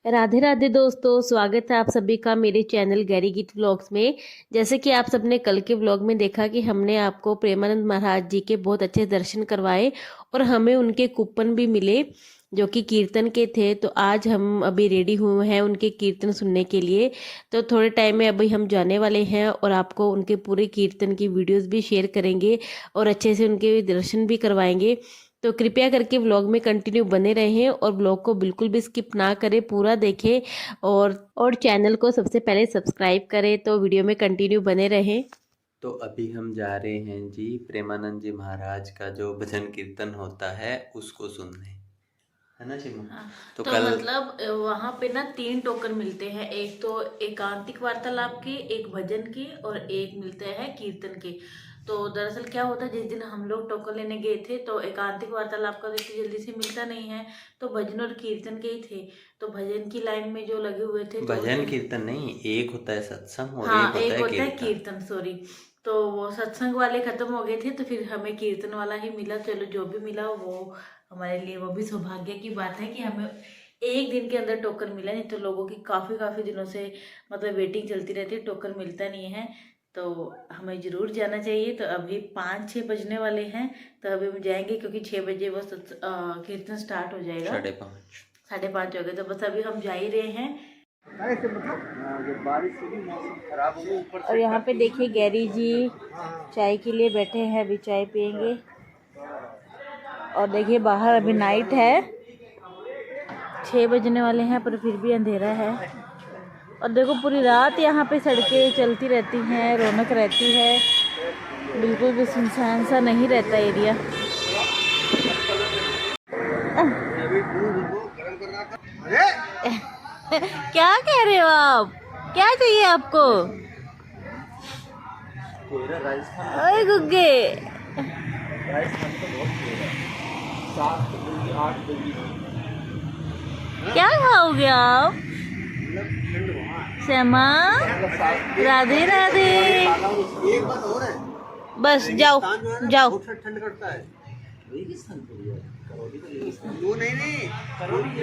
राधे राधे दोस्तों, स्वागत है आप सभी का मेरे चैनल गैरी गीत व्लॉग्स में। जैसे कि आप सबने कल के व्लॉग में देखा कि हमने आपको प्रेमानंद महाराज जी के बहुत अच्छे दर्शन करवाए और हमें उनके कूपन भी मिले जो कि कीर्तन के थे। तो आज हम अभी रेडी हुए हैं उनके कीर्तन सुनने के लिए। तो थोड़े टाइम में अभी हम जाने वाले हैं और आपको उनके पूरे कीर्तन की वीडियोस भी शेयर करेंगे और अच्छे से उनके दर्शन भी करवाएंगे। तो कृपया करके व्लॉग में कंटिन्यू बने रहें और व्लॉग को बिल्कुल भी स्किप ना करें, पूरा देखें और चैनल को सबसे पहले सब्सक्राइब करें। तो वीडियो में कंटिन्यू बने रहें। तो अभी हम जा रहे हैं जी प्रेमानंद जी महाराज का जो भजन कीर्तन होता है उसको सुनने, है ना चिमू? तो कल मतलब वहाँ पे ना 3 टोकन मिलते हैं। एक तो एकांतिक वार्तालाप के, एक भजन के और एक मिलते हैं कीर्तन के। तो दरअसल क्या होता है, जिस दिन हम लोग टोकन लेने गए थे तो एकांतिक वार्तालाप का तो इतनी जल्दी से मिलता नहीं है, तो भजन और कीर्तन के ही थे। तो भजन की लाइन में जो लगे हुए थे, भजन कीर्तन नहीं, एक होता है सत्संग और हाँ एक एक होता है कीर्तन। कीर्तन, सॉरी। तो वो सत्संग वाले खत्म हो गए थे तो फिर हमें कीर्तन वाला ही मिला। चलो जो भी मिला वो हमारे लिए वो भी सौभाग्य की बात है कि हमें एक दिन के अंदर टोकन मिला। नहीं तो लोगों की काफ़ी दिनों से मतलब वेटिंग चलती रहती है, टोकन मिलता नहीं है। तो हमें ज़रूर जाना चाहिए। तो अभी 5-6 बजने वाले हैं, तो अभी हम जाएंगे क्योंकि 6 बजे वो कीर्तन स्टार्ट हो जाएगा। 5:30 हो गए, तो बस अभी हम जा ही रहे हैं। और यहाँ पे देखिए गैरी जी चाय के लिए बैठे हैं, अभी चाय पियेंगे। और देखिए बाहर अभी नाइट है, 6 बजने वाले हैं पर फिर भी अंधेरा है। और देखो पूरी रात यहाँ पे सड़कें चलती रहती हैं, रौनक रहती है, बिल्कुल भी सुनसान सा नहीं रहता एरिया। क्या कह रहे हो आप? क्या चाहिए आपको? ओए गुग्गे, क्या खाओगे आप? श्यामा, राधे राधे। बस जाओ जाओ। ठंड करता है वो नहीं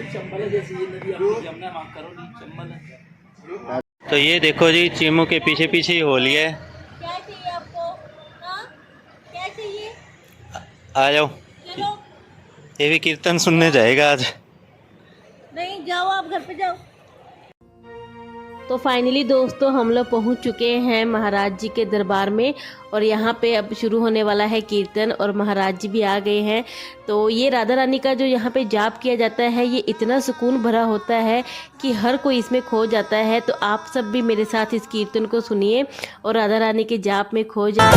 चंबल है, जैसे ये नदी आपकी जमुना मांग करो नहीं चंबल है। तो ये देखो जी चिमू के पीछे पीछे ही होली है। क्या चाहिए आपको? हाँ क्या चाहिए? आ जाओ, चलो। ये भी कीर्तन सुनने जाएगा आज। नहीं जाओ, आप घर पे जाओ। तो फाइनली दोस्तों हम लोग पहुंच चुके हैं महाराज जी के दरबार में और यहाँ पे अब शुरू होने वाला है कीर्तन और महाराज जी भी आ गए हैं। तो ये राधा रानी का जो यहाँ पे जाप किया जाता है ये इतना सुकून भरा होता है कि हर कोई इसमें खो जाता है। तो आप सब भी मेरे साथ इस कीर्तन को सुनिए और राधा रानी के जाप में खो जाए।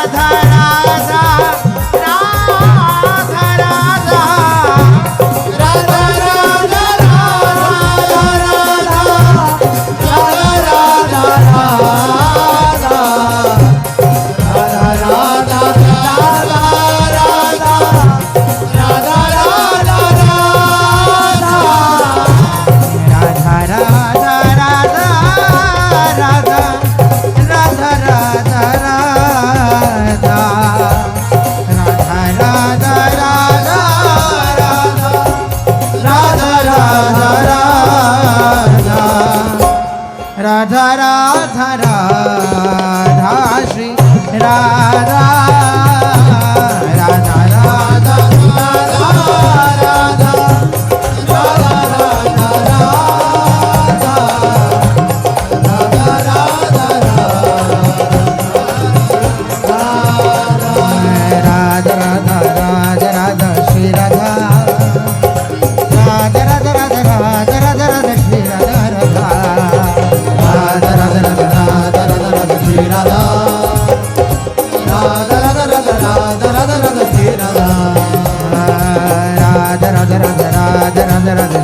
राधा राधा राधा श्री राधा राधा राधा राधा श्री राधा राधा राधा राधा राधा राधा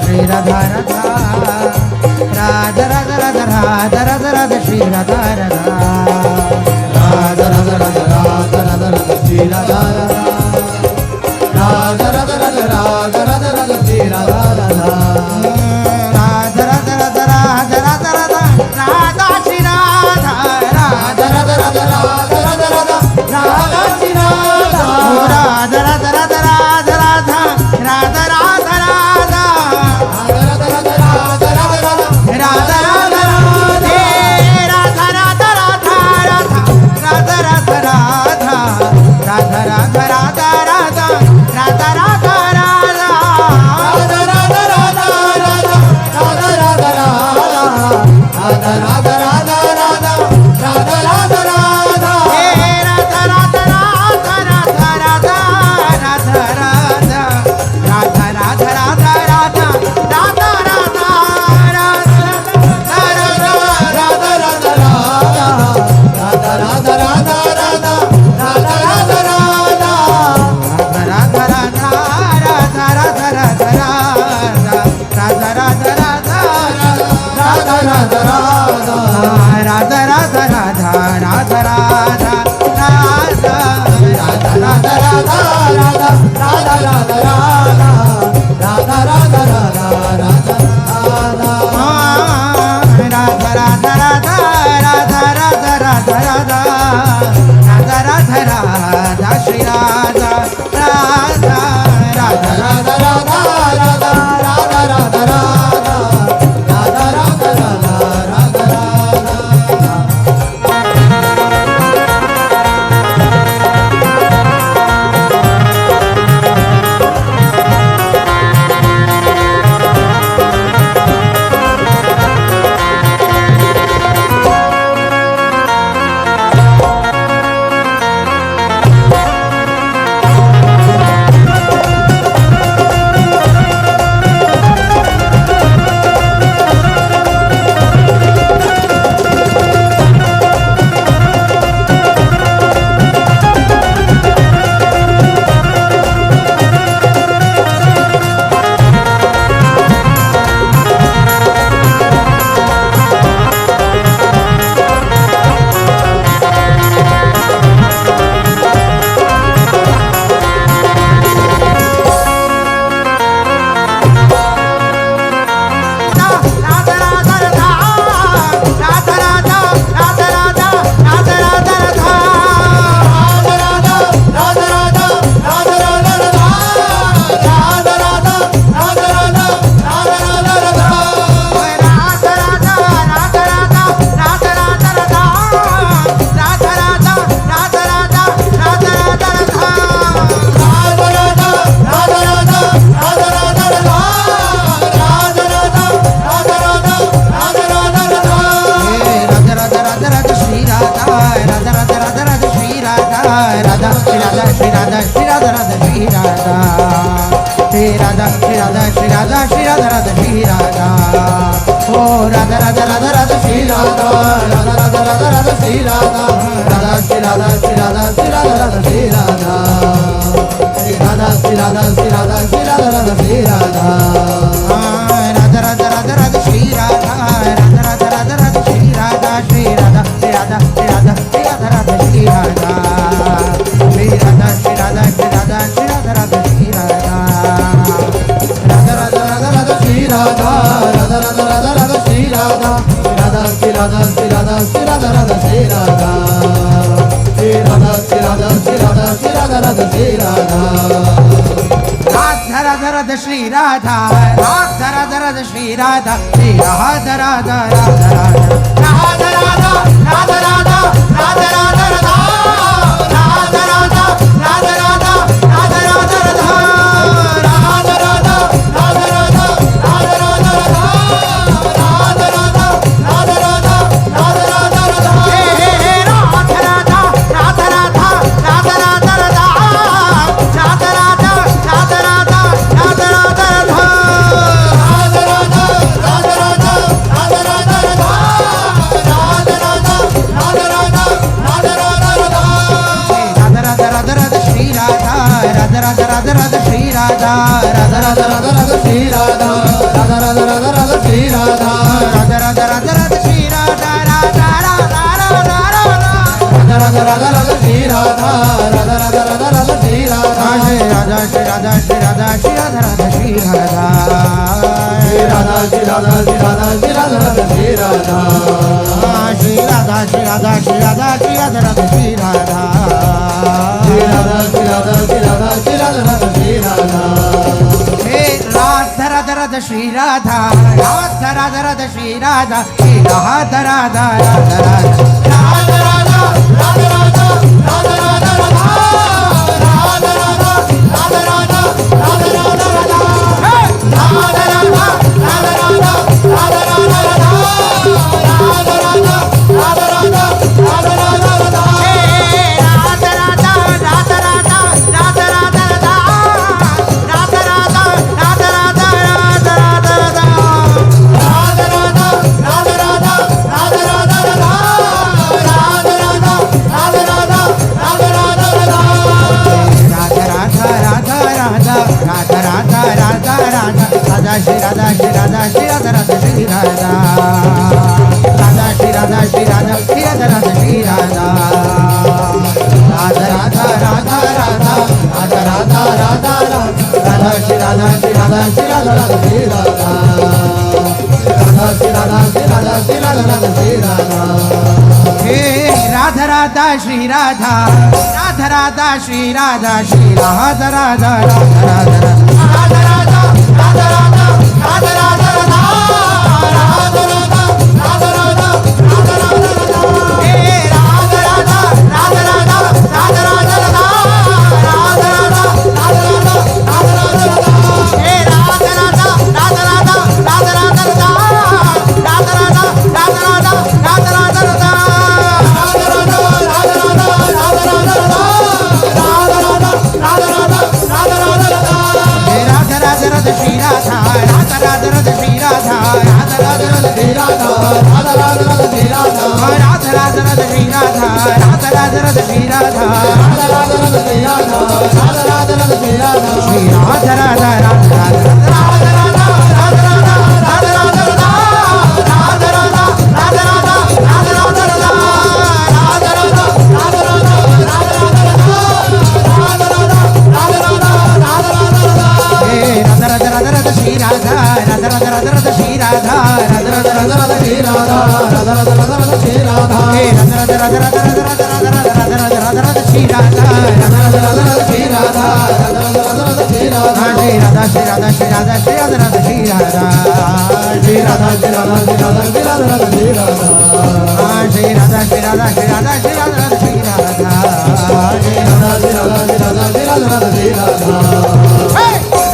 राधा राधा श्री राधा राधा राधा राधा राधा राधा राधा राधा श्री राधा राधा राधा राधा राधा राधा राधा राधा श्री राधा राधा राधा राधा राधा राधा राधा राधा राधा श्री राधा राधा राधा राधा राधा राधा राधा राधा श्री राधा राधा राधा राधा राधा राधा राधा राधा राधा राधा श्री राधा राधा राधा राधा श्री राधा श्री राधा राधा राधा राधा राधा राधा राधा राधा राधा राधा राधा राधा राधा राधा राधा श्री राधा राधा राधा राधा श्री राधा श्री राधा राधा राधा राधा राधा राधा राधा राधा राधा श्री राधा राधा राधा श्री राधा श्री राधा राधा राधा राधा राधा राधा राधा राधा राधा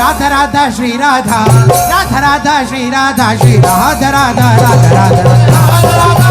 राधा राधा श्री राधा राधा राधा श्री राधा श्री राधा राधा राधा राधा